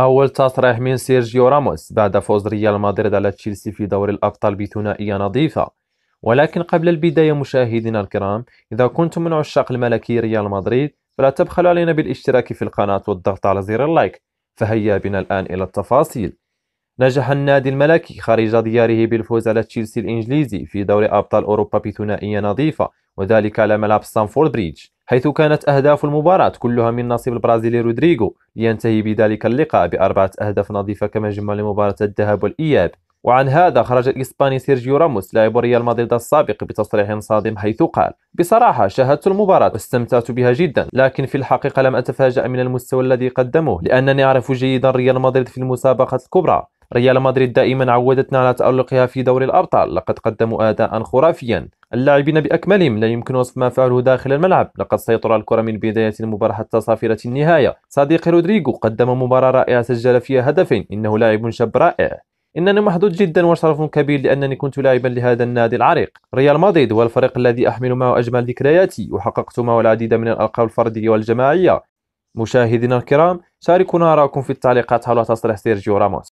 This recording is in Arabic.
أول تصريح من سيرجيو راموس بعد فوز ريال مدريد على تشيلسي في دوري الأبطال بثنائية نظيفة. ولكن قبل البداية مشاهدينا الكرام، إذا كنتم من عشاق الملكي ريال مدريد فلا تبخلوا علينا بالاشتراك في القناة والضغط على زر اللايك. فهيا بنا الآن إلى التفاصيل. نجح النادي الملكي خارج دياره بالفوز على تشيلسي الإنجليزي في دوري أبطال أوروبا بثنائية نظيفة، وذلك على ملعب ستانفورد بريدج، حيث كانت أهداف المباراة كلها من نصيب البرازيلي رودريغو، لينتهي بذلك اللقاء بأربعة أهداف نظيفة كما جمل مباراة الذهاب والإياب. وعن هذا خرج الإسباني سيرجيو راموس لاعب ريال مدريد السابق بتصريح صادم، حيث قال: بصراحة شاهدت المباراة واستمتعت بها جدا، لكن في الحقيقة لم أتفاجأ من المستوى الذي قدموه، لأنني أعرف جيدا ريال مدريد في المسابقات الكبرى. ريال مدريد دائما عودتنا على تألقها في دوري الأبطال، لقد قدموا أداء خرافيا. اللاعبين بأكملهم لا يمكن وصف ما فعله داخل الملعب، لقد سيطروا على الكرة من بداية المباراة حتى صافرة النهاية. صديقي رودريغو قدم مباراة رائعة، سجل فيها هدفين، إنه لاعب شاب رائع. إنني محظوظ جدا وشرف كبير لأنني كنت لاعبا لهذا النادي العريق. ريال مدريد هو الفريق الذي أحمل معه أجمل ذكرياتي، وحققت معه العديد من الألقاب الفردية والجماعية. مشاهدينا الكرام، شاركونا آراءكم في التعليقات حول تصريح سيرجيو راموس.